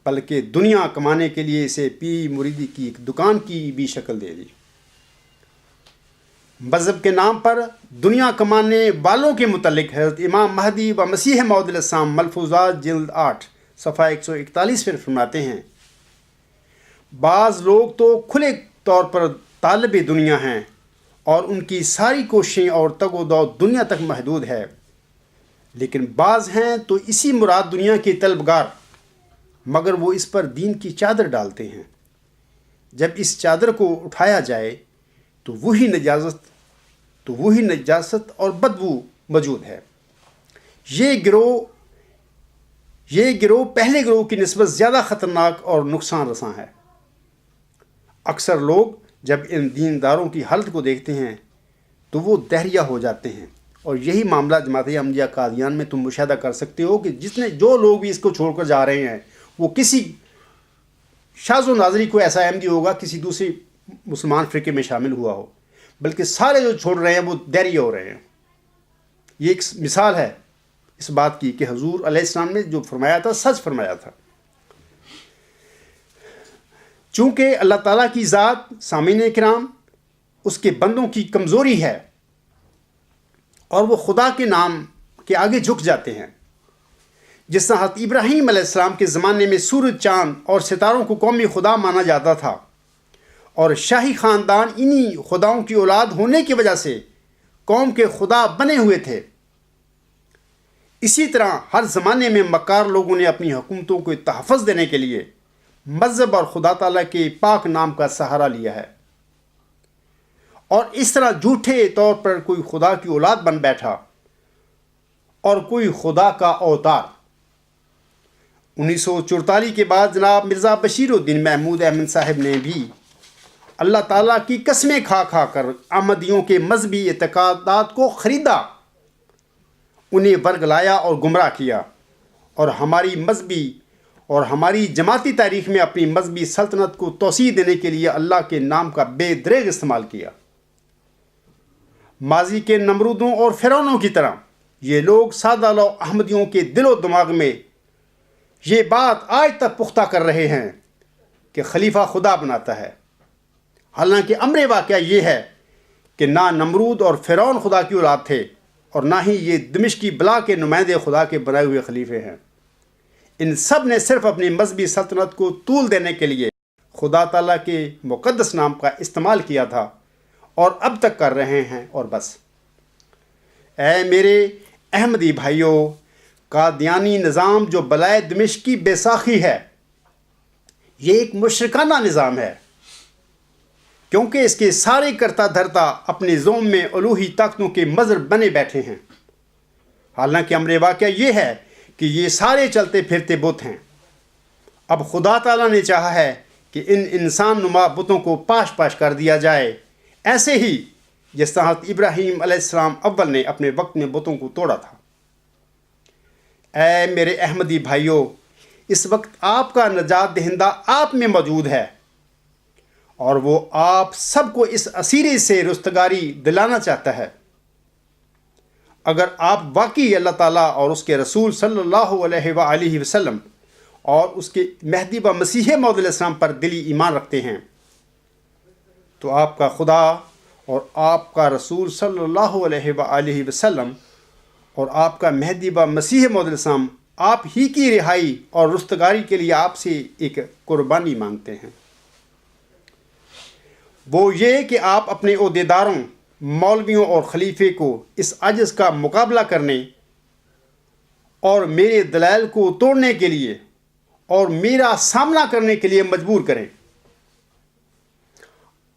بلکہ دنیا کمانے کے لیے اسے پی مریدی کی ایک دکان کی بھی شکل دے دی۔ مذہب کے نام پر دنیا کمانے والوں کے متعلق حضرت امام مہدی و مسیح موعود علیہ السلام ملفوظات جلد 8 صفحہ 141 پر فرماتے ہیں، بعض لوگ تو کھلے طور پر طالب دنیا ہیں اور ان کی ساری کوششیں اور تگ و دو دنیا تک محدود ہے، لیکن بعض ہیں تو اسی مراد دنیا کے طلبگار، مگر وہ اس پر دین کی چادر ڈالتے ہیں۔ جب اس چادر کو اٹھایا جائے تو وہی نجاست اور بدبو موجود ہے۔ یہ گروہ پہلے گروہ کی نسبت زیادہ خطرناک اور نقصان رساں ہے۔ اکثر لوگ جب ان دینداروں کی حالت کو دیکھتے ہیں تو وہ دہریہ ہو جاتے ہیں، اور یہی معاملہ جماعت احمدیہ قادیان میں تم مشاہدہ کر سکتے ہو کہ جو لوگ بھی اس کو چھوڑ کر جا رہے ہیں وہ کسی شاذ و ناظری کو ایسا احمدی ہوگا، کسی دوسری مسلمان فرقے میں شامل ہوا ہو، بلکہ سارے جو چھوڑ رہے ہیں وہ دہریہ ہو رہے ہیں۔ یہ ایک مثال ہے اس بات کی کہ حضور علیہ السلام نے جو فرمایا تھا سچ فرمایا تھا۔ چونکہ اللہ تعالیٰ کی ذات، سامعین کرام، اس کے بندوں کی کمزوری ہے اور وہ خدا کے نام کے آگے جھک جاتے ہیں۔ جس طرح حضرت ابراہیم علیہ السلام کے زمانے میں سورج، چاند اور ستاروں کو قومی خدا مانا جاتا تھا، اور شاہی خاندان انہی خداؤں کی اولاد ہونے کی وجہ سے قوم کے خدا بنے ہوئے تھے، اسی طرح ہر زمانے میں مکار لوگوں نے اپنی حکومتوں کو تحفظ دینے کے لیے مذہب اور خدا تعالیٰ کے پاک نام کا سہارا لیا ہے، اور اس طرح جھوٹے طور پر کوئی خدا کی اولاد بن بیٹھا اور کوئی خدا کا اوتار۔ 1944 کے بعد جناب مرزا بشیر الدین محمود احمد صاحب نے بھی اللہ تعالیٰ کی قسمیں کھا کھا کر احمدیوں کے مذہبی اعتقادات کو خریدا، انہیں ورگلایا اور گمراہ کیا، اور ہماری مذہبی اور ہماری جماعتی تاریخ میں اپنی مذہبی سلطنت کو توسیع دینے کے لیے اللہ کے نام کا بے دریغ استعمال کیا۔ ماضی کے نمرودوں اور فرعونوں کی طرح یہ لوگ سادہ لو احمدیوں کے دل و دماغ میں یہ بات آج تک پختہ کر رہے ہیں کہ خلیفہ خدا بناتا ہے، حالانکہ امر واقعہ یہ ہے کہ نہ نمرود اور فرعون خدا کی اولاد تھے، اور نہ ہی یہ دمشقی بلا کے نمائندے خدا کے بنائے ہوئے خلیفے ہیں۔ ان سب نے صرف اپنی مذہبی سلطنت کو طول دینے کے لیے خدا تعالیٰ کے مقدس نام کا استعمال کیا تھا، اور اب تک کر رہے ہیں، اور بس۔ اے میرے احمدی بھائیوں، قادیانی نظام جو بلائے دمشقی بیساکھی ہے، یہ ایک مشرکانہ نظام ہے، کیونکہ اس کے سارے کرتا دھرتا اپنے زوم میں الوہی طاقتوں کے مظہر بنے بیٹھے ہیں، حالانکہ امر واقعہ یہ ہے کہ یہ سارے چلتے پھرتے بت ہیں۔ اب خدا تعالیٰ نے چاہا ہے کہ ان انسان نما بتوں کو پاش پاش کر دیا جائے، ایسے ہی جس طرح ابراہیم علیہ السلام اول نے اپنے وقت میں بتوں کو توڑا تھا۔ اے میرے احمدی بھائیوں، اس وقت آپ کا نجات دہندہ آپ میں موجود ہے، اور وہ آپ سب کو اس اسیرے سے رستگاری دلانا چاہتا ہے۔ اگر آپ واقعی اللہ تعالیٰ اور اس کے رسول صلی اللہ علیہ وآلہ وسلم اور اس کے مہدی و مسیح موعود علیہ السلام پر دلی ایمان رکھتے ہیں، تو آپ کا خدا اور آپ کا رسول صلی اللہ علیہ وآلہ وسلم اور آپ کا مہدی و مسیح موعود علیہ السلام آپ ہی کی رہائی اور رستگاری کے لیے آپ سے ایک قربانی مانگتے ہیں۔ وہ یہ کہ آپ اپنے عہدیداروں، مولویوں اور خلیفے کو اس عجز کا مقابلہ کرنے اور میرے دلائل کو توڑنے کے لیے اور میرا سامنا کرنے کے لیے مجبور کریں۔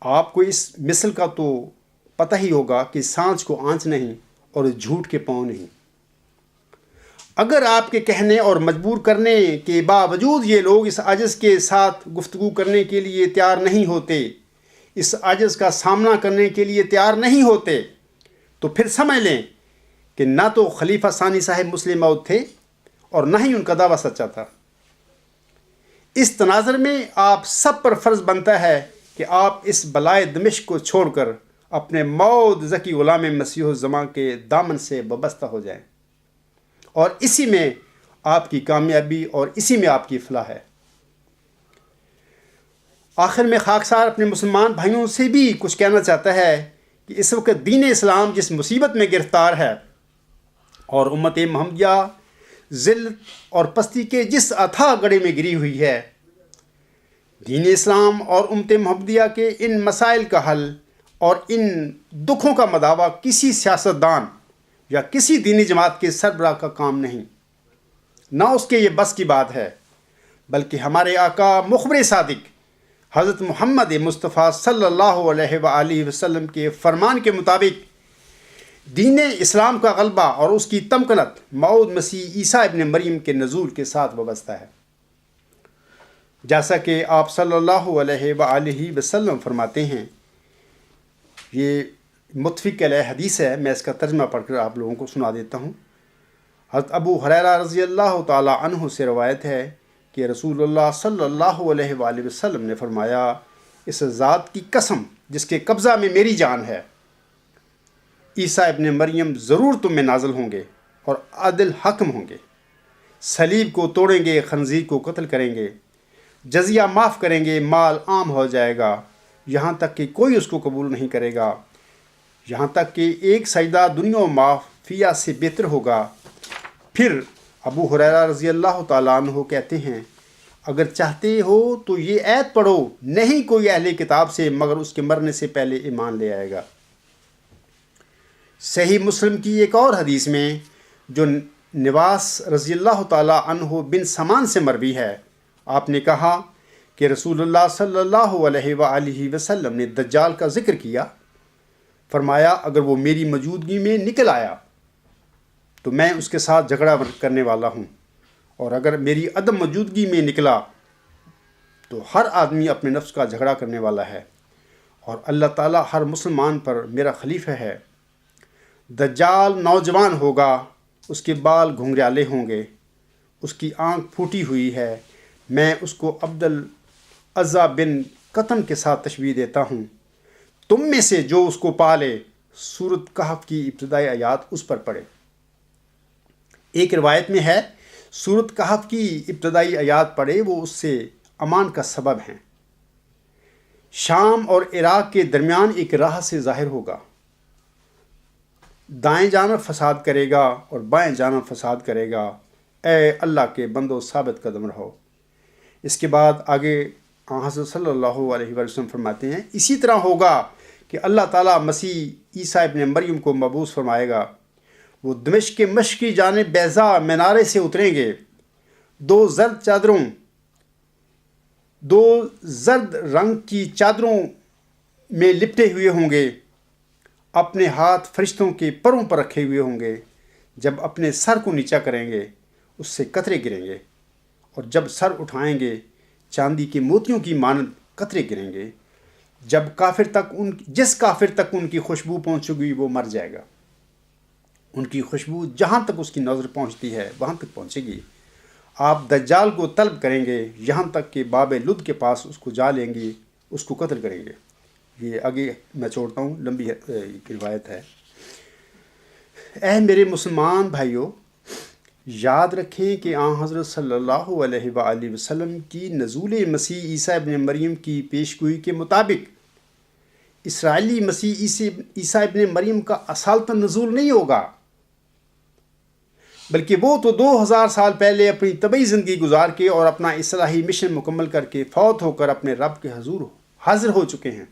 آپ کو اس مثل کا تو پتہ ہی ہوگا کہ سانچ کو آنچ نہیں اور جھوٹ کے پاؤں نہیں۔ اگر آپ کے کہنے اور مجبور کرنے کے باوجود یہ لوگ اس عجز کے ساتھ گفتگو کرنے کے لیے تیار نہیں ہوتے، اس عجز کا سامنا کرنے کے لیے تیار نہیں ہوتے، تو پھر سمجھ لیں کہ نہ تو خلیفہ ثانی صاحب مسلم موعود تھے اور نہ ہی ان کا دعویٰ سچا تھا۔ اس تناظر میں آپ سب پر فرض بنتا ہے کہ آپ اس بلائے دمشق کو چھوڑ کر اپنے موعود ذکی غلام مسیح الزمان کے دامن سے وابستہ ہو جائیں، اور اسی میں آپ کی کامیابی اور اسی میں آپ کی فلاح ہے۔ آخر میں خاکسار اپنے مسلمان بھائیوں سے بھی کچھ کہنا چاہتا ہے کہ اس وقت دین اسلام جس مصیبت میں گرفتار ہے اور امت محمدیہ ذلت اور پستی کے جس اتھاہ گڑھے میں گری ہوئی ہے، دین اسلام اور امت محمدیہ کے ان مسائل کا حل اور ان دکھوں کا مداوع کسی سیاستدان یا کسی دینی جماعت کے سربراہ کا کام نہیں، نہ اس کے یہ بس کی بات ہے، بلکہ ہمارے آقا مخبر صادق حضرت محمد مصطفیٰ صلی اللہ علیہ وآلہ وسلم کے فرمان کے مطابق دین اسلام کا غلبہ اور اس کی تمکنت موعود مسیح عیسیٰ ابن مریم کے نزول کے ساتھ وابستہ ہے۔ جیسا کہ آپ صلی اللہ علیہ وآلہ وسلم فرماتے ہیں، یہ متفق علیہ حدیث ہے، میں اس کا ترجمہ پڑھ کر آپ لوگوں کو سنا دیتا ہوں۔ حضرت ابو ہریرہ رضی اللہ تعالی عنہ سے روایت ہے کہ رسول اللہ صلی اللہ علیہ وآلہ وسلم نے فرمایا، اس ذات کی قسم جس کے قبضہ میں میری جان ہے، عیسیٰ ابن مریم ضرور تم میں نازل ہوں گے اور عادل حکم ہوں گے، صلیب کو توڑیں گے، خنزیر کو قتل کریں گے، جزیہ معاف کریں گے، مال عام ہو جائے گا، یہاں تک کہ کوئی اس کو قبول نہیں کرے گا، یہاں تک کہ ایک سجدہ دنیا و معافیہ سے بہتر ہوگا۔ پھر ابو ہریرہ رضی اللہ تعالیٰ عنہ کہتے ہیں، اگر چاہتے ہو تو یہ آیت پڑھو، نہیں کوئی اہل کتاب سے مگر اس کے مرنے سے پہلے ایمان لے آئے گا۔ صحیح مسلم کی ایک اور حدیث میں جو نواس رضی اللہ تعالیٰ عنہ بن سمان سے مروی ہے، آپ نے کہا کہ رسول اللہ صلی اللہ علیہ وآلہ وسلم نے دجال کا ذکر کیا، فرمایا اگر وہ میری موجودگی میں نکل آیا تو میں اس کے ساتھ جھگڑا کرنے والا ہوں، اور اگر میری عدم موجودگی میں نکلا تو ہر آدمی اپنے نفس کا جھگڑا کرنے والا ہے، اور اللہ تعالیٰ ہر مسلمان پر میرا خلیفہ ہے۔ دجال نوجوان ہوگا، اس کے بال گھنگریالے ہوں گے، اس کی آنکھ پھوٹی ہوئی ہے، میں اس کو عبد العزیٰ بن قطن کے ساتھ تشبیہ دیتا ہوں، تم میں سے جو اس کو پالے سورۃ کہف کی ابتدائی آیات اس پر پڑھے۔ ایک روایت میں ہے سورۃ کہف کی ابتدائی آیات پڑھے، وہ اس سے امان کا سبب ہیں۔ شام اور عراق کے درمیان ایک راہ سے ظاہر ہوگا، دائیں جانب فساد کرے گا اور بائیں جانب فساد کرے گا، اے اللہ کے بندو ثابت قدم رہو۔ اس کے بعد آگے حضرت صلی اللہ علیہ وسلم فرماتے ہیں، اسی طرح ہوگا کہ اللہ تعالیٰ مسیح عیسیٰ ابن مریم کو مبعوث فرمائے گا، وہ دمشق کے مشرقی جانب بیضاء مینارے سے اتریں گے، دو زرد رنگ کی چادروں میں لپٹے ہوئے ہوں گے، اپنے ہاتھ فرشتوں کے پروں پر رکھے ہوئے ہوں گے، جب اپنے سر کو نیچا کریں گے اس سے قطرے گریں گے، اور جب سر اٹھائیں گے چاندی کے موتیوں کی مانند قطرے گریں گے، جس کافر تک ان کی خوشبو پہنچے گی وہ مر جائے گا، ان کی خوشبو جہاں تک اس کی نظر پہنچتی ہے وہاں تک پہنچے گی۔ آپ دجال کو طلب کریں گے یہاں تک کہ باب لد کے پاس اس کو جا لیں گے، اس کو قتل کریں گے۔ یہ آگے میں چھوڑتا ہوں، لمبی روایت ہے۔ اے میرے مسلمان بھائیوں، یاد رکھیں کہ حضرت صلی اللہ علیہ وآلہ وسلم کی نزول مسیح عیسیٰ ابن مریم کی پیشگوئی کے مطابق اسرائیلی مسیح عیسیٰ ابن مریم کا اصالتاً نزول نہیں ہوگا، بلکہ وہ تو 2000 سال پہلے اپنی طبعی زندگی گزار کے اور اپنا اصلاحی مشن مکمل کر کے فوت ہو کر اپنے رب کے حضور حاضر ہو چکے ہیں۔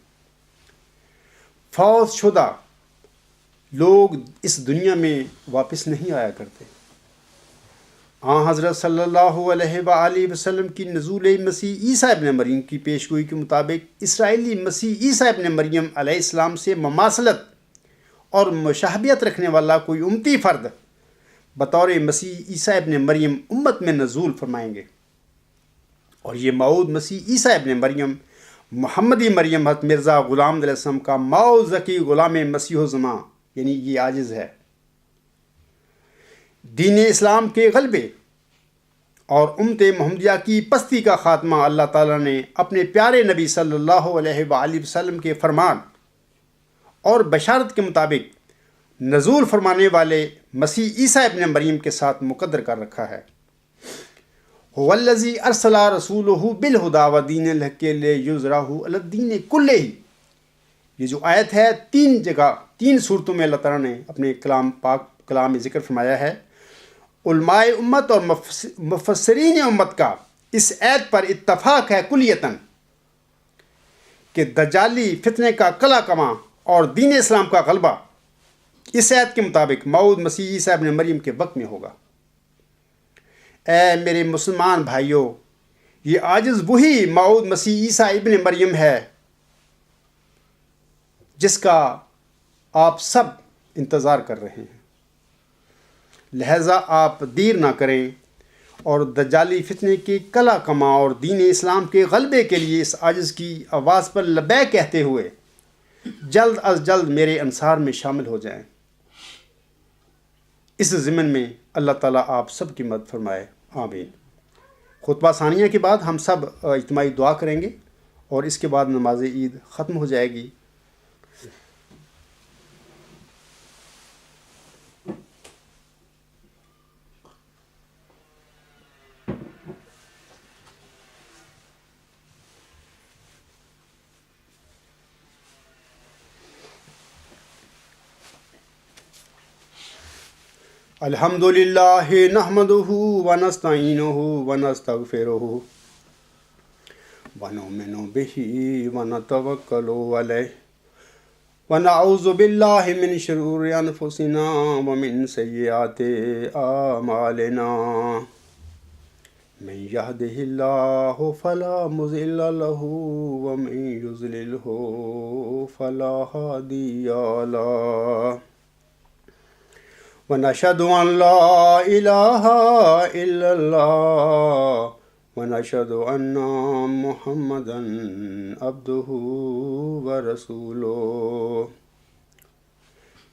فوت شدہ لوگ اس دنیا میں واپس نہیں آیا کرتے۔ حضرت صلی اللہ علیہ وآلہ وسلم کی نزول مسیح عیسیٰ ابن مریم کی پیشگوئی کے مطابق اسرائیلی مسیح عیسیٰ ابن مریم علیہ السلام سے مماثلت اور مشابہت رکھنے والا کوئی امتی فرد بطور مسیح عیسیٰ ابن مریم امت میں نزول فرمائیں گے، اور یہ موعود مسیح عیسیٰ ابن مریم محمدی مریم حضرت مرزا غلام علیہ السلام کا موعود ذکی غلام مسیح الزمان، یعنی یہ عاجز ہے۔ دین اسلام کے غلبے اور امت محمدیہ کی پستی کا خاتمہ اللہ تعالیٰ نے اپنے پیارے نبی صلی اللہ علیہ وآلہ وسلم کے فرمان اور بشارت کے مطابق نزول فرمانے والے مسیح عیسیٰ ابن مریم کے ساتھ مقدر کر رکھا ہے۔ هو الذی ارسل رسولہ بالہدی ودین الحق لیظہرہ علی الدین کلہ۔ یہ جو آیت ہے 3 جگہ 3 صورتوں میں اللہ تعالیٰ نے اپنے کلام میں ذکر فرمایا ہے۔ علماء امت اور مفسرین امت کا اس آیت پر اتفاق ہے کلیتاً کہ دجالی فتنے کا قلع کماں اور دین اسلام کا غلبہ اس آیت کے مطابق موعود مسیح عیسیٰ ابن مریم کے وقت میں ہوگا۔ اے میرے مسلمان بھائیوں، یہ عاجز وہی موعود مسیح عیسیٰ ابن مریم ہے جس کا آپ سب انتظار کر رہے ہیں۔ لہٰذا آپ دیر نہ کریں اور دجالی فتنے کی قلع کماں اور دین اسلام کے غلبے کے لیے اس عاجز کی آواز پر لبیک کہتے ہوئے جلد از جلد میرے انصار میں شامل ہو جائیں۔ اس ضمن میں اللہ تعالیٰ آپ سب کی مدد فرمائے، آمین۔ خطبہ ثانیہ کے بعد ہم سب اجتماعی دعا کریں گے اور اس کے بعد نماز عید ختم ہو جائے گی۔ الحمد للہ نحمدہ ونستعینہ ونستغفرہ ونؤمن بہ ونتوکل علیہ ونعوذ باللہ من شرور انفسنا ومن سیئات اعمالنا من یہدہ اللہ فلا مضل لہ ومن یضللہ فلا ہادی لہ ونشهد أن لا إله إلا الله ونشهد أن محمدا عبده ورسوله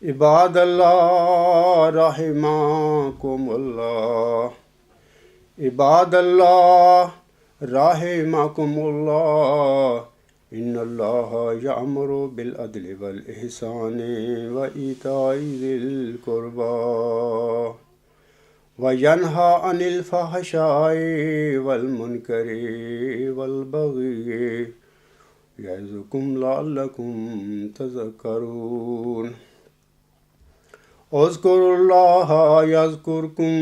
عباد الله رحمكم الله عباد الله رحمكم الله ان اللہ یأمر بالعدل والإحسان وإیتاء ذی القربى وینہی عن الفحشاء والمنکر والبغی یعظکم لعلکم تذکرون اذکروا اللہ یذکرکم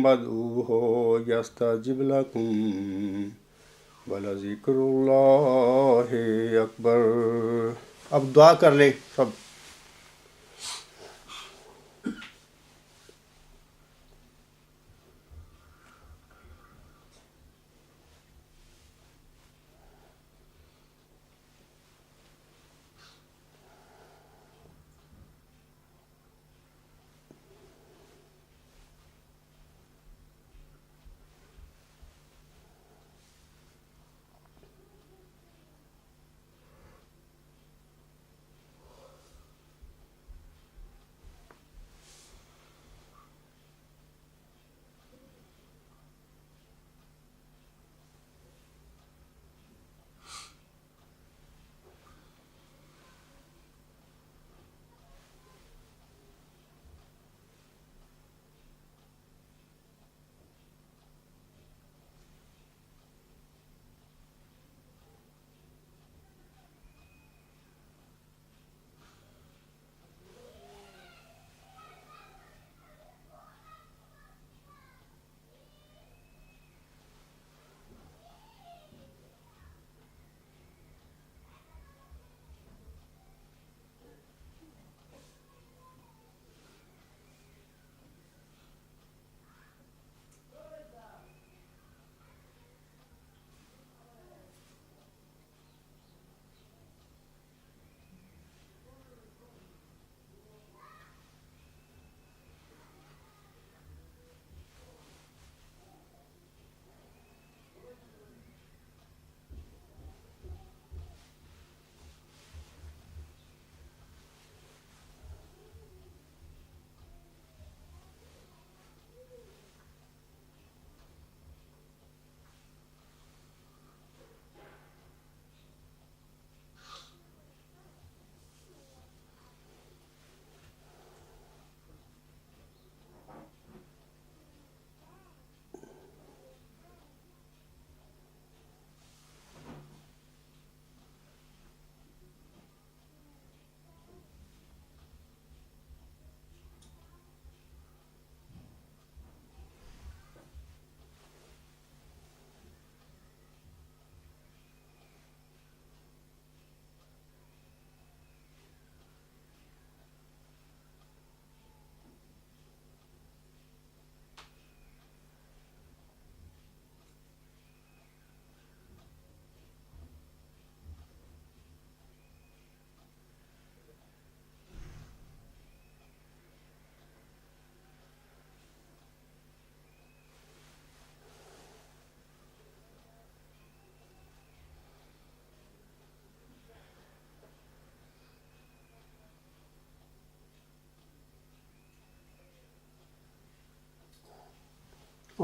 وادعوہ یستجب لکم وَلَذِكْرُ اللَّهِ اکبر۔ اب دعا کر لیں سب۔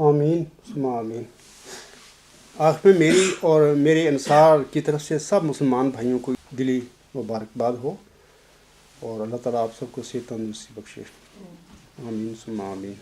آمین ثم آمین۔ آخر میں میری اور میرے انصار کی طرف سے سب مسلمان بھائیوں کو دلی مبارکباد ہو، اور اللہ تعالیٰ آپ سب کو صحت تندرستی بخشے۔ آمین ثم آمین۔